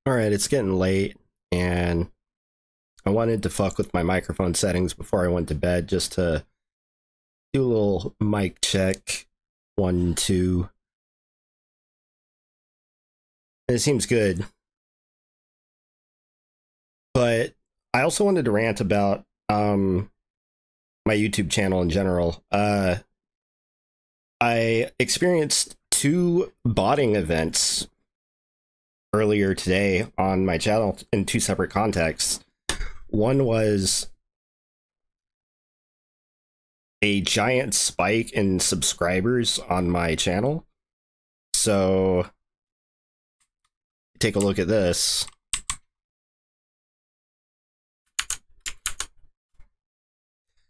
Alright, it's getting late, and I wanted to fuck with my microphone settings before I went to bed just to do a little mic check. 1, 2. And it seems good. But I also wanted to rant about my YouTube channel in general. I experienced 2 botting events earlier today on my channel in 2 separate contexts. One was a giant spike in subscribers on my channel. So take a look at this.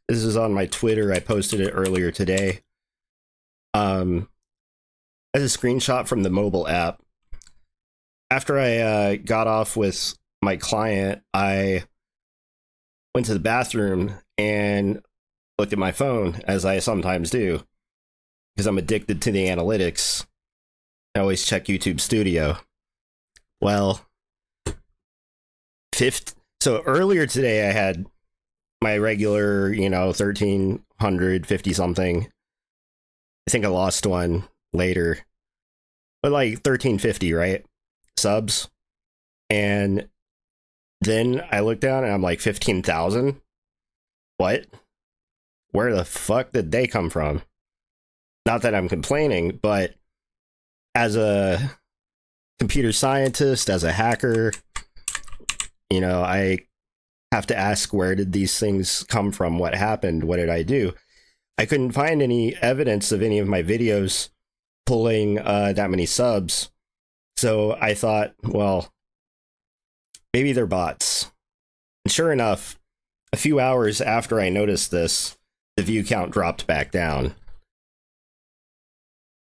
This is on my Twitter. I posted it earlier today. As a screenshot from the mobile app. After I got off with my client, I went to the bathroom and looked at my phone, as I sometimes do, because I'm addicted to the analytics. I always check YouTubestudio. Well, so earlier today I had my regular, 1,350 something. I think I lost one later, but like 1,350, right? Subs. And then I look down and I'm like 15,000. What? Where the fuck did they come from? Not that I'm complaining, but as a computer scientist, as a hacker, I have to ask, where did these things come from? What happened? What did I do? I couldn't find any evidence of any of my videos pulling that many subs. So I thought, well, maybe they're bots. And sure enough, a few hours after I noticed this, the view count dropped back down.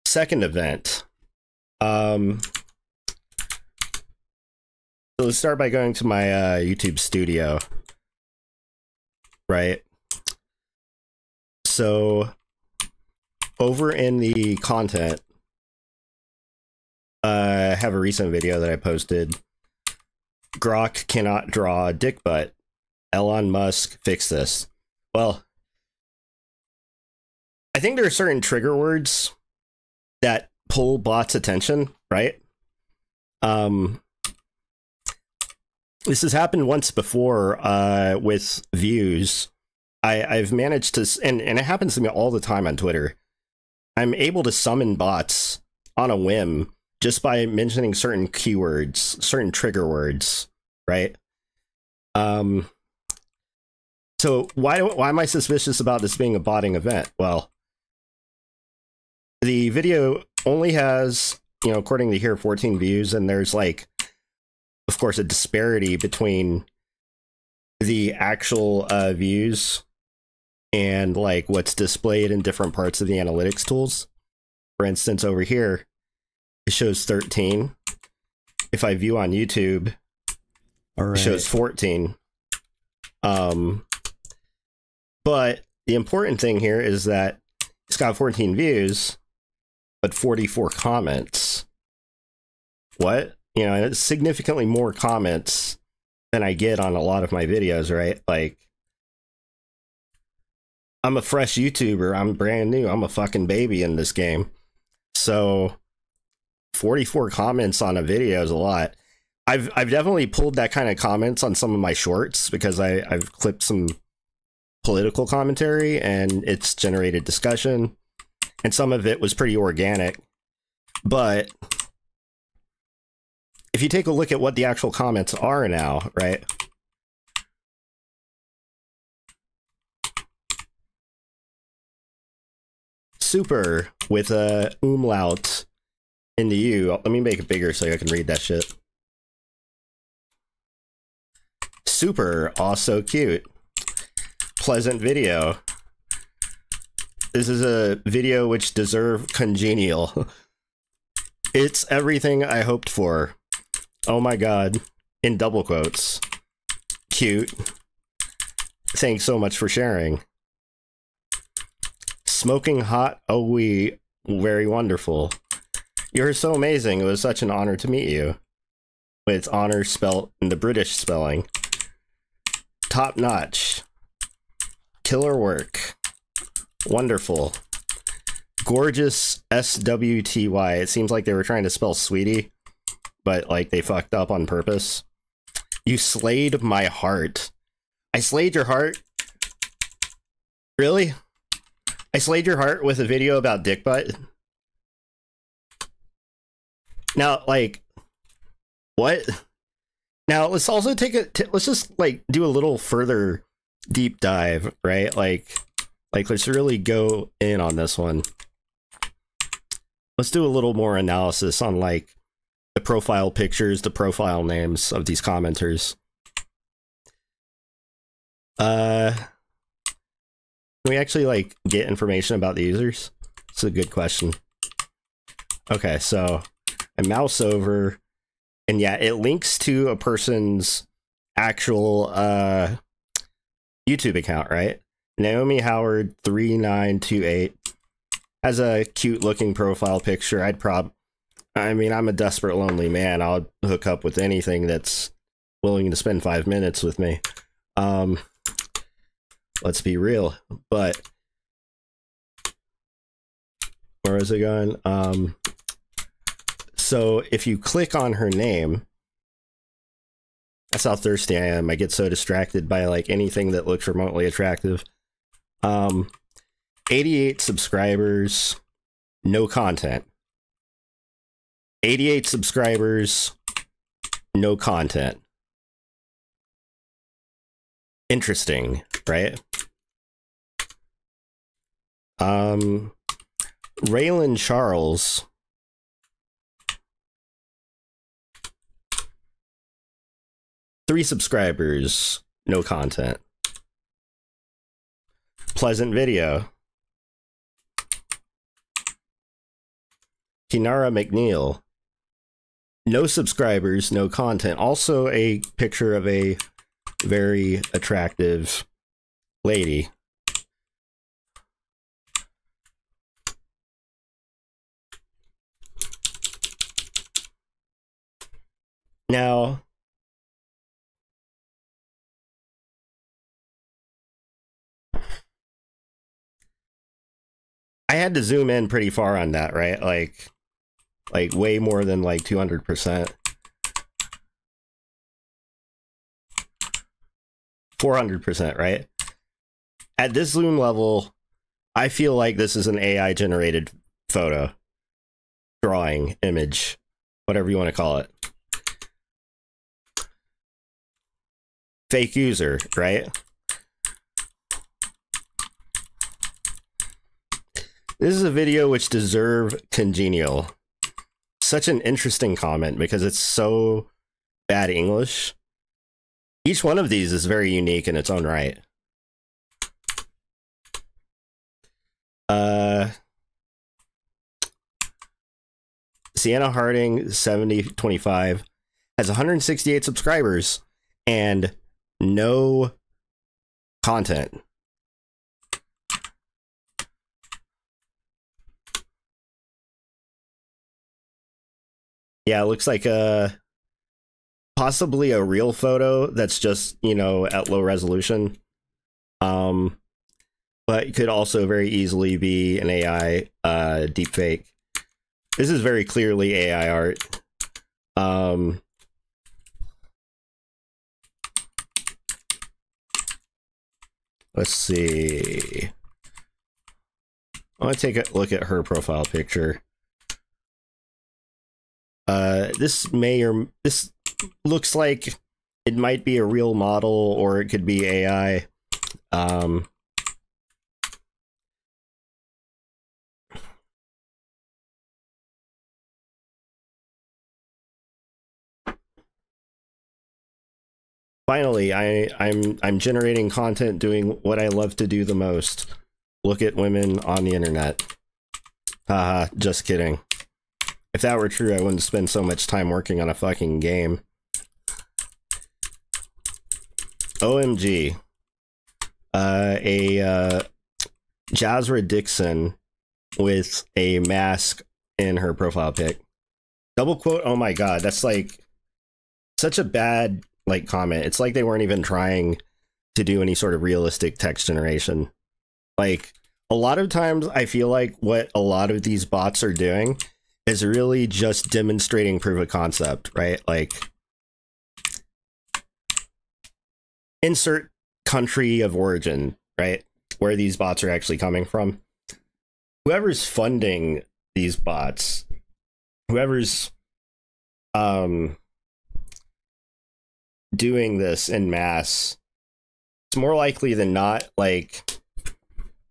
Second event. So let's start by going to my YouTubestudio. Right. So over in the content, I have a recent video that I posted. Grok cannot draw a dick butt. Elon Musk fix this. Well, I think there are certain trigger words that pull bots' attention, right? This has happened once before with views. I've managed to, and it happens to me all the time on Twitter. I'm able to summon bots on a whim just by mentioning certain keywords, certain trigger words, right? So why am I suspicious about this being a botting event? Well, the video only has, according to here, 14 views, and there's like, of course, a disparity between the actual views and like what's displayed in different parts of the analytics tools. For instance, over here, it shows 13. If I view on YouTube, it shows 14. But the important thing here is that it's got 14 views, but 44 comments. What? It's significantly more comments than I get on a lot of my videos, right? Like, I'm a fresh YouTuber. I'm brand new. I'm a fucking baby in this game. So 44 comments on a video is a lot. I've definitely pulled that kind of comments on some of my shorts because I've clipped some political commentary and it's generated discussion, and some of it was pretty organic. But if you take a look at what the actual comments are now, right? Super with a umlaut in the U. Let me make it bigger so I can read that shit. Super, also cute. Pleasant video. This is a video which deserved congenial. It's everything I hoped for. Oh my god. In double quotes. Cute. Thanks so much for sharing. Smoking hot. Oh, very wonderful. You're so amazing. It was such an honor to meet you. with honor spelt in the British spelling. Top notch. Killer work. Wonderful. Gorgeous SWTY. It seems like they were trying to spell sweetie, but like they fucked up on purpose. You slayed my heart. I slayed your heart? Really? I slayed your heart with a video about dick butt? Now, like, what? Now, let's also take let's just, like, do a little further deep dive, right? Like, let's really go in on this one. Let's do a little more analysis on, like, the profile pictures, the profile names of these commenters. Can we actually, like, get information about the users? It's a good question. Okay, so I mouse over, and yeah, it links to a person's actual YouTube account, right? Naomi Howard 3928 has a cute looking profile picture. I mean, I'm a desperate lonely man. I'll hook up with anything that's willing to spend 5 minutes with me. Let's be real. But where is it going? So if you click on her name, that's how thirsty I am. I get so distracted by like anything that looks remotely attractive. 88 subscribers, no content. 88 subscribers, no content. Interesting, right? Raylan Charles. Three subscribers, no content. Pleasant Video. Kinara McNeil. No subscribers, no content. Also a picture of a very attractive lady. Now, I had to zoom in pretty far on that, right? Like way more than like 200%. 400%, right? At this zoom level, I feel like this is an AI generated photo, drawing, image, whatever you want to call it. Fake user, right? This is a video which deserve congenial. Such an interesting comment because it's so bad English. Each one of these is very unique in its own right. Sienna Harding 7025 has 168 subscribers and no content. Yeah, it looks like possibly a real photo that's just, you know, at low resolution. But it could also very easily be an AI deepfake. This is very clearly AI art. Let's see. I want to take a look at her profile picture. This looks like it might be a real model or it could be AI. Finally, I'm generating content doing what I love to do the most. Look at women on the internet. Haha, just kidding. If that were true, I wouldn't spend so much time working on a fucking game. OMG. Jazra Dixon with a mask in her profile pic. Double quote, oh my god, that's like such a bad like comment. It's like they weren't even trying to do any sort of realistic text generation. Like a lot of times I feel like what a lot of these bots are doing is really just demonstrating proof of concept, right? Like insert country of origin, right? Where these bots are actually coming from. Whoever's funding these bots, whoever's doing this en masse, it's more likely than not like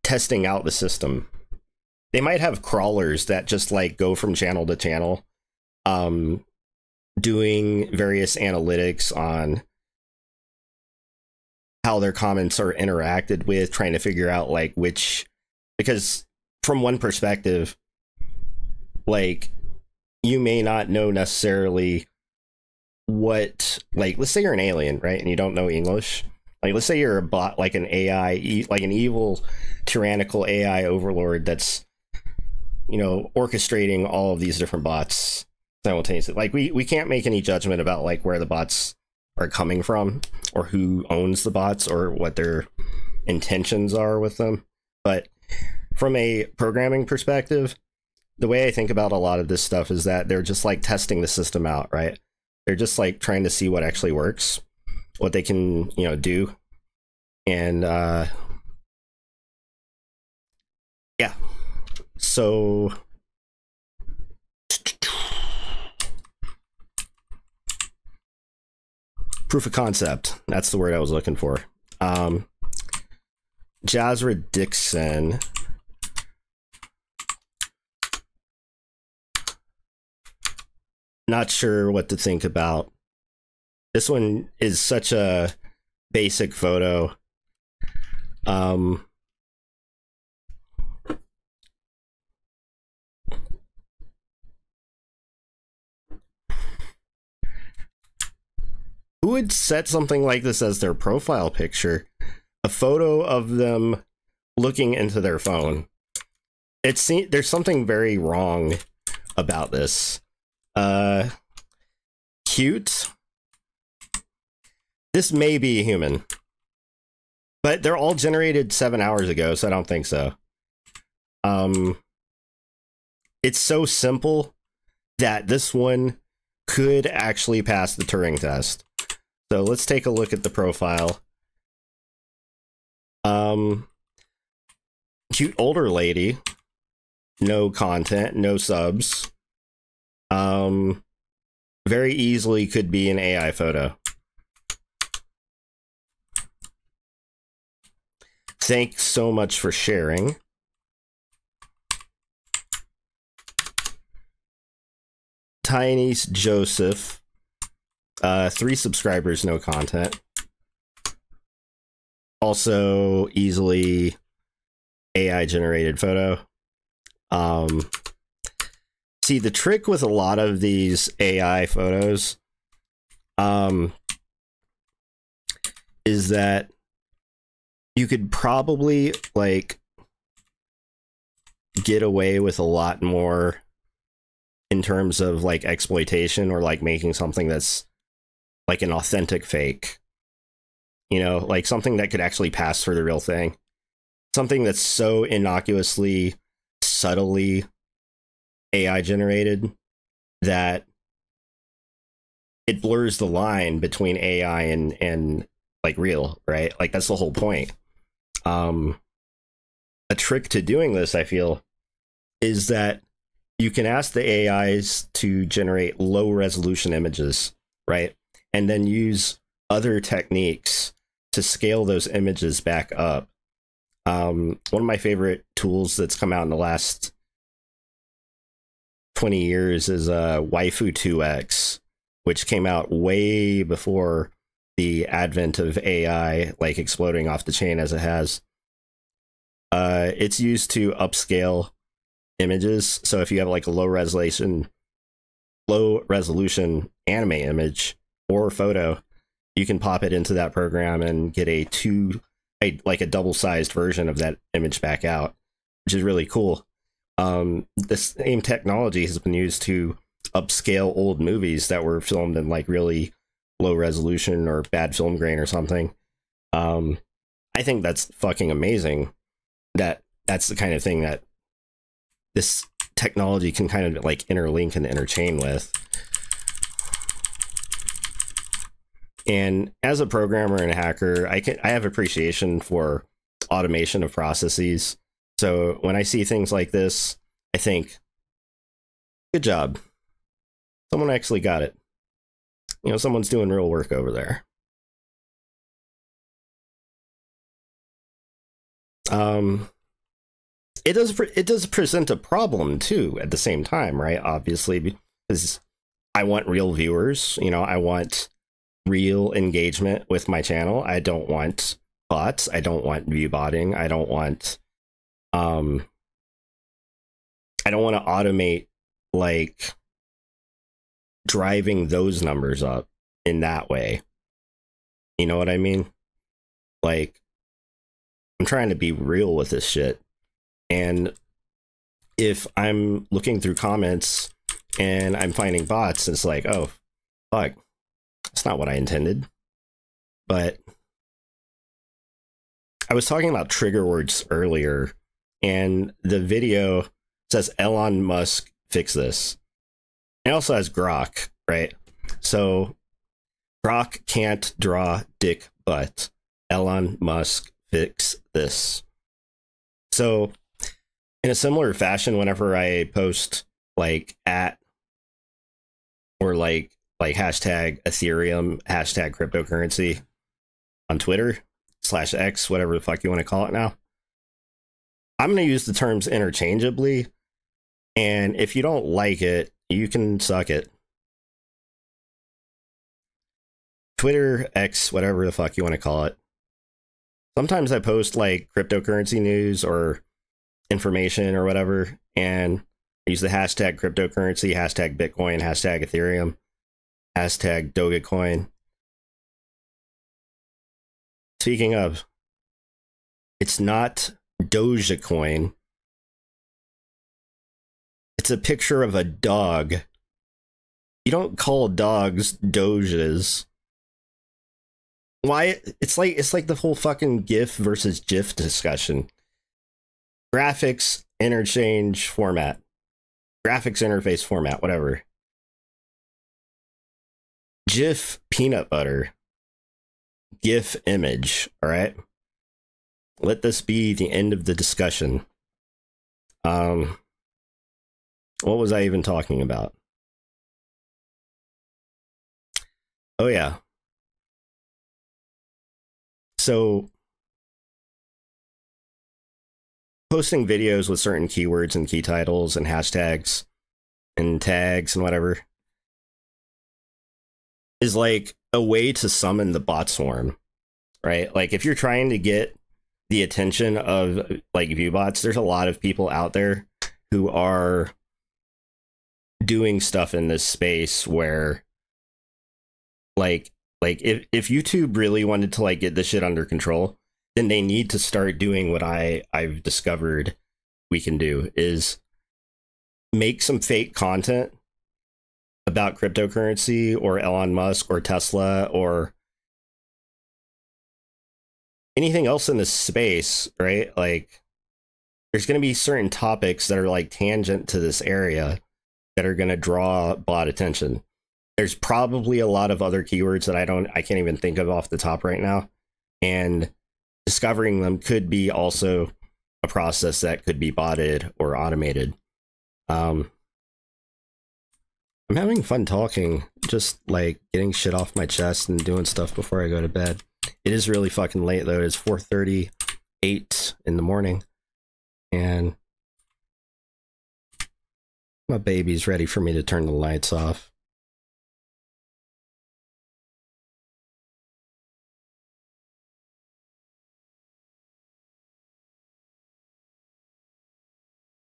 testing out the system. They might have crawlers that just like go from channel to channel, doing various analytics on how their comments are interacted with, trying to figure out like which, because from one perspective, like you may not know necessarily what, like let's say you're an alien, right, and you don't know English. Like let's say you're a bot, like an AI, like an evil tyrannical AI overlord that's, you know, orchestrating all of these different bots simultaneously. Like we can't make any judgment about like where the bots are coming from or who owns the bots or what their intentions are with them. But from a programming perspective, the way I think about a lot of this stuff is that they're just like testing the system out, right? They're just like trying to see what actually works, what they can, you know, do. And yeah, so proof of concept, that's the word I was looking for. Jazra Dixon, not sure what to think about. This one is such a basic photo. Who would set something like this as their profile picture? A photo of them looking into their phone. There's something very wrong about this. Cute. This may be a human, but they're all generated 7 hours ago, so I don't think so. It's so simple that this one could actually pass the Turing test. So let's take a look at the profile. Cute older lady, no content, no subs. Very easily could be an AI photo. Thanks so much for sharing. Tiny's Joseph, 3 subscribers, no content. Also easily AI generated photo. See, the trick with a lot of these AI photos is that you could probably like get away with a lot more in terms of like exploitation or like making something that's like an authentic fake, you know, like something that could actually pass for the real thing, something that's so innocuously, subtly AI generated that it blurs the line between AI and like real, right? Like that's the whole point. A trick to doing this, I feel, is that you can ask the AIs to generate low resolution images, right? And then use other techniques to scale those images back up. One of my favorite tools that's come out in the last 20 years is Waifu 2X, which came out way before the advent of AI like exploding off the chain as it has. It's used to upscale images. So if you have like a low resolution anime image or photo, you can pop it into that program and get a double-sized version of that image back out, which is really cool. The same technology has been used to upscale old movies that were filmed in like really low resolution or bad film grain or something. I think that's fucking amazing. That's the kind of thing that this technology can kind of like interlink and interchain with. And as a programmer and a hacker, I have appreciation for automation of processes. So when I see things like this, I think, good job. Someone actually got it. You know, someone's doing real work over there. It does present a problem too at the same time, right? Obviously, because I want real viewers. You know, I want real engagement with my channel. I don't want bots. I don't want view botting. I don't want to automate like driving those numbers up in that way. You know what I mean? Like, I'm trying to be real with this shit. And if I'm looking through comments and I'm finding bots, it's like, oh, fuck, that's not what I intended. But I was talking about trigger words earlier, and the video says Elon Musk fix this. It also has Grok, right? So Grok can't draw dick butt. Elon Musk fix this. So in a similar fashion, whenever I post like @ or like hashtag Ethereum, hashtag cryptocurrency on Twitter /X, whatever the fuck you want to call it now, I'm going to use the terms interchangeably. And if you don't like it, you can suck it. Twitter, X, whatever the fuck you want to call it. Sometimes I post like cryptocurrency news or information or whatever, and I use the hashtag cryptocurrency, hashtag Bitcoin, hashtag Ethereum, hashtag Dogecoin. Speaking of, it's not Dogecoin. It's a picture of a dog. You don't call dogs Doges. Why? It's like the whole fucking GIF versus GIF discussion. Graphics interchange format. Graphics interface format, whatever. GIF peanut butter. GIF image, all right? Let this be the end of the discussion. What was I even talking about? Oh, yeah. So, posting videos with certain keywords and key titles and hashtags and tags and whatever is like a way to summon the bot swarm, right? Like if you're trying to get the attention of like view bots, there's a lot of people out there who are doing stuff in this space where like if YouTube really wanted to like get this shit under control, then they need to start doing what I've discovered we can do, is make some fake content about cryptocurrency or Elon Musk or Tesla or anything else in this space, right? Like there's going to be certain topics that are like tangent to this area that are going to draw bot attention. There's probably a lot of other keywords that I can't even think of off the top right now. And discovering them could be also a process that could be botted or automated. I'm having fun talking, just like getting shit off my chest and doing stuff before I go to bed. It is really fucking late though. It's 4:38 in the morning, and my baby's ready for me to turn the lights off.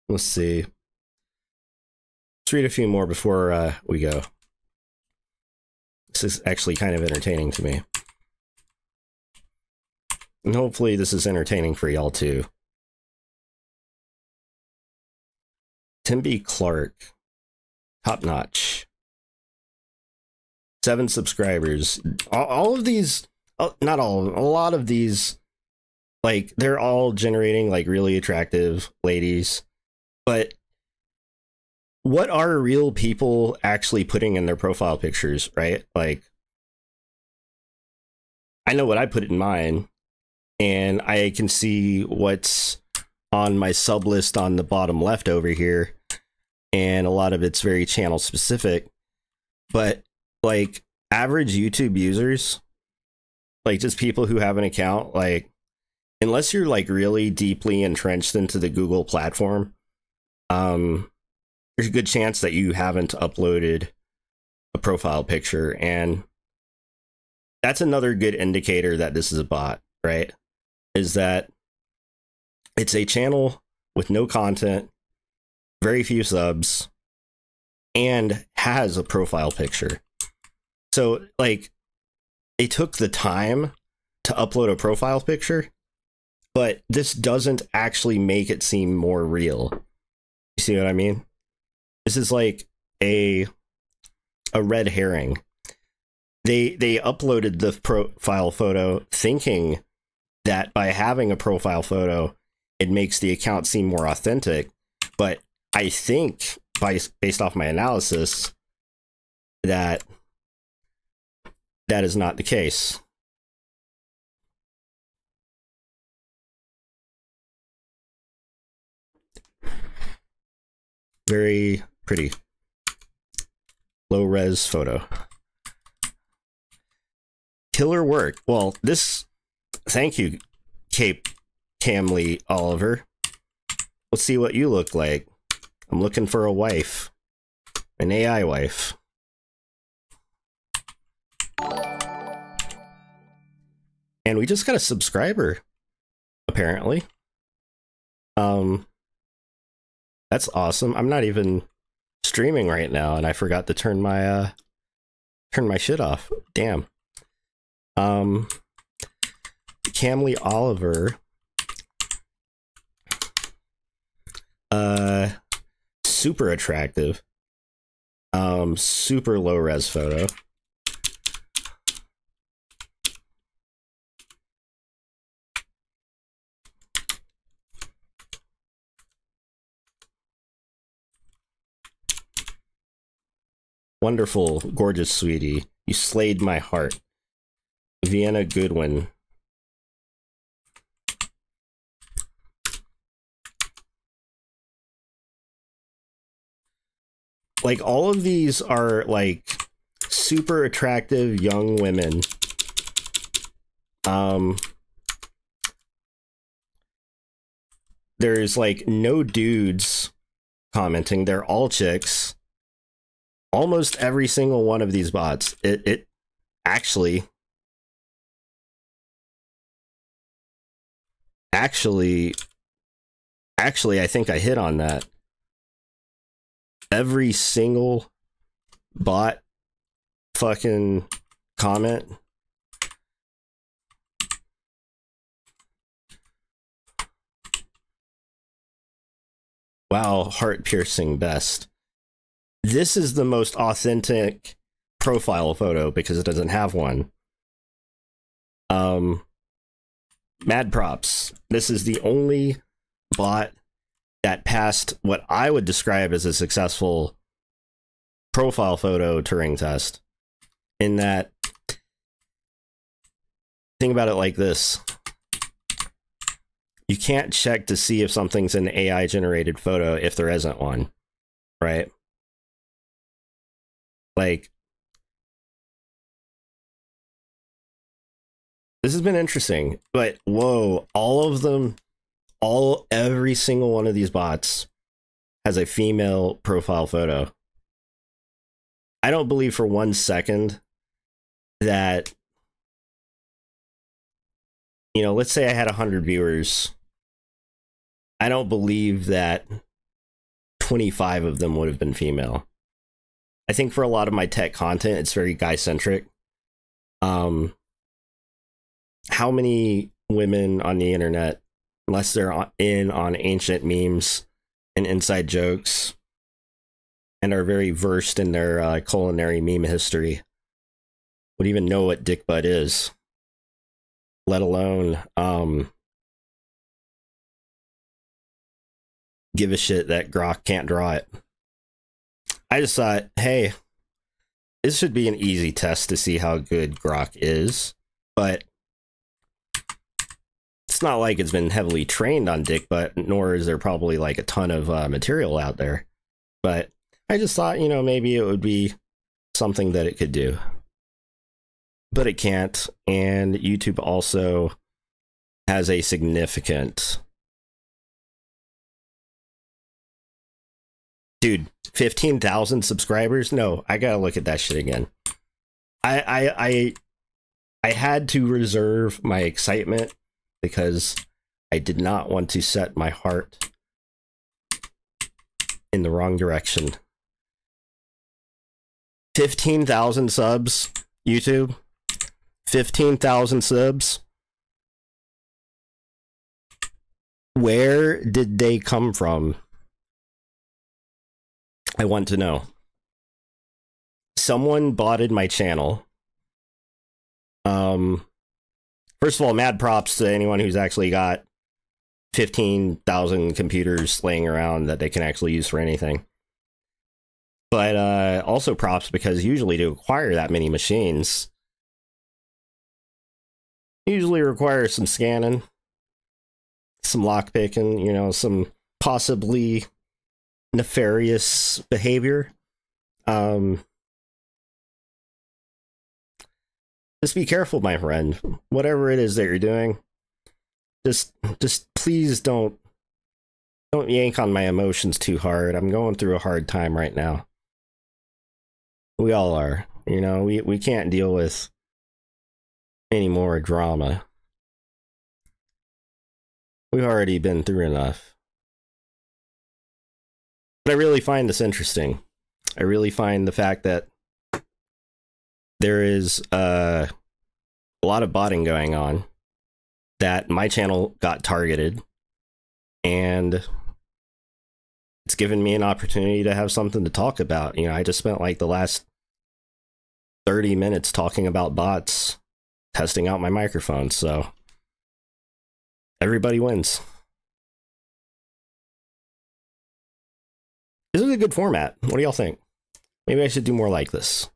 Let's see. Let's read a few more before we go. This is actually kind of entertaining to me. And hopefully this is entertaining for y'all too. Tim B. Clark. Top notch. 7 subscribers. All of these, not all, a lot of these, like, they're all generating like really attractive ladies. But what are real people actually putting in their profile pictures, right? Like, I know what I put in mine, and I can see what's on my sub list on the bottom left over here, and a lot of it's very channel specific. But like average YouTube users, like just people who have an account, like unless you're like really deeply entrenched into the Google platform, there's a good chance that you haven't uploaded a profile picture. And that's another good indicator that this is a bot, right? Is that it's a channel with no content, very few subs, and has a profile picture. So like they took the time to upload a profile picture, but this doesn't actually make it seem more real. You see what I mean? This is like a red herring. They uploaded the profile photo thinking that by having a profile photo, it makes the account seem more authentic. But I think, based off my analysis, that is not the case. Very pretty. Low res photo. Killer work. Well, this, thank you, Cape Camley Oliver. Let's see what you look like. I'm looking for a wife. An AI wife. And we just got a subscriber, apparently. That's awesome. I'm not even streaming right now, and I forgot to turn my shit off. Damn. Camley Oliver. Super attractive. Super low res photo. Wonderful, gorgeous sweetie. You slayed my heart. Vienna Goodwin. Like, all of these are like super attractive young women. There's like no dudes commenting. They're all chicks. Almost every single one of these bots. It actually, I think I hit on that. Every single bot fucking comment. Wow, heart-piercing best. This is the most authentic profile photo because it doesn't have one. Mad props. This is the only bot that passed what I would describe as a successful profile photo Turing test. In that, think about it like this. You can't check to see if something's an AI generated photo if there isn't one, right? Like, this has been interesting, but whoa, all of them, every single one of these bots has a female profile photo. I don't believe for 1 second that, you know, let's say I had 100 viewers. I don't believe that 25 of them would have been female. I think for a lot of my tech content, it's very guy-centric. How many women on the internet, unless they're in on ancient memes and inside jokes, and are very versed in their culinary meme history, would even know what dick butt is, let alone give a shit that Grok can't draw it. I just thought, hey, this should be an easy test to see how good Grok is, but it's not like it's been heavily trained on dick butt, nor is there probably like a ton of material out there. But I just thought, you know, maybe it would be something that it could do. But it can't, and YouTube also has a significant... Dude, 15,000 subscribers? No, I gotta look at that shit again. I had to reserve my excitement because I did not want to set my heart in the wrong direction. 15,000 subs, YouTube. 15,000 subs. Where did they come from? I want to know. Someone botted my channel. First of all, mad props to anyone who's actually got 15,000 computers laying around that they can actually use for anything. But also props because usually to acquire that many machines usually requires some scanning, some lockpicking, you know, some possibly nefarious behavior. Just be careful, my friend. Whatever it is that you're doing, just please don't yank on my emotions too hard. I'm going through a hard time right now. We all are. You know, we can't deal with any more drama. We've already been through enough. But I really find this interesting. I really find the fact that there is a lot of botting going on, that my channel got targeted, and it's given me an opportunity to have something to talk about. You know, I just spent like the last 30 minutes talking about bots, testing out my microphone, so everybody wins. This is a good format. What do y'all think? Maybe I should do more like this.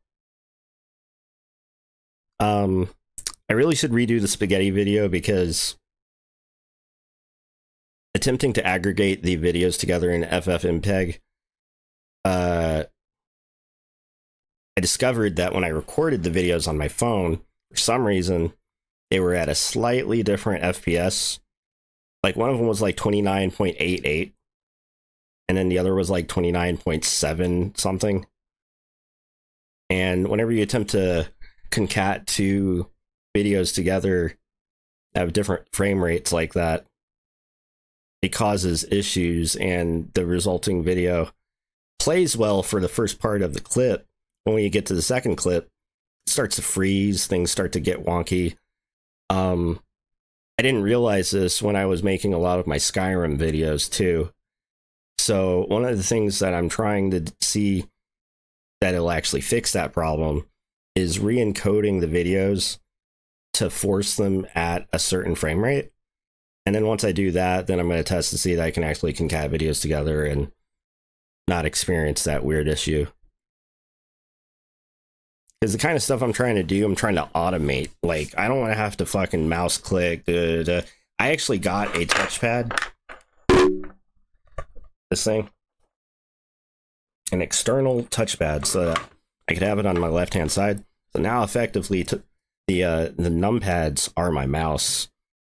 I really should redo the spaghetti video because attempting to aggregate the videos together in FFmpeg, I discovered that when I recorded the videos on my phone, for some reason, they were at a slightly different FPS. Like one of them was like 29.88, and then the other was like 29.7 something. And whenever you attempt to concat two videos together, have different frame rates like that, it causes issues, and the resulting video plays well for the first part of the clip. When you get to the second clip, it starts to freeze, things start to get wonky. I didn't realize this when I was making a lot of my Skyrim videos too. So one of the things that I'm trying to see that it'll actually fix that problem is re-encoding the videos to force them at a certain frame rate. And then once I do that, then I'm going to test to see that I can actually concat videos together and not experience that weird issue. Because the kind of stuff I'm trying to do, I'm trying to automate. Like, I don't want to have to fucking mouse click. I actually got a touchpad. This thing. An external touchpad so that I could have it on my left-hand side. So now effectively the numpads are my mouse,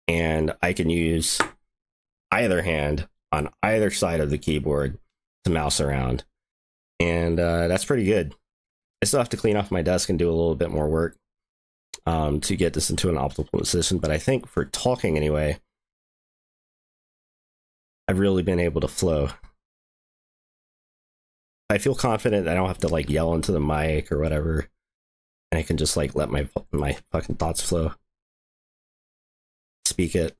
and I can use either hand on either side of the keyboard to mouse around. And that's pretty good. I still have to clean off my desk and do a little bit more work to get this into an optimal position, but I think for talking anyway, I've really been able to flow. I feel confident that I don't have to like yell into the mic or whatever, and I can just like let my fucking thoughts flow. Speak at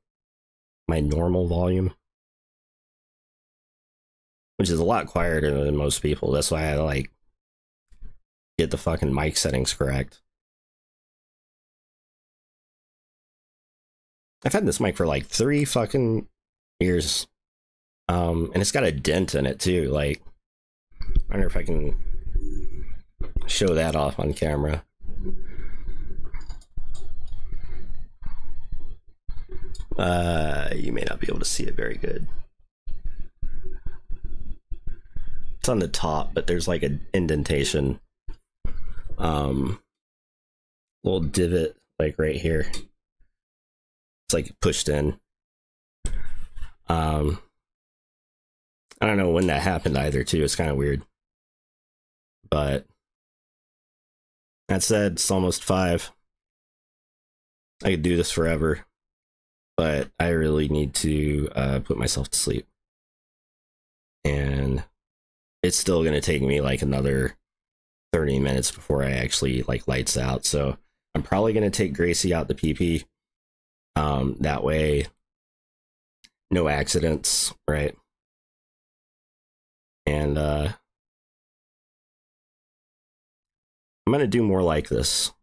my normal volume, which is a lot quieter than most people. That's why I like get the fucking mic settings correct. I've had this mic for like 3 fucking years. And it's got a dent in it too. Like, I wonder if I can show that off on camera. You may not be able to see it very good. It's on the top, but there's like an indentation. Little divot like right here. It's like pushed in. I don't know when that happened either too. It's kind of weird. But that said, it's almost 5. I could do this forever, but I really need to put myself to sleep. And it's still going to take me like another 30 minutes before I actually like lights out. So I'm probably going to take Gracie out the PP. That way, no accidents, right? And I'm going to do more like this.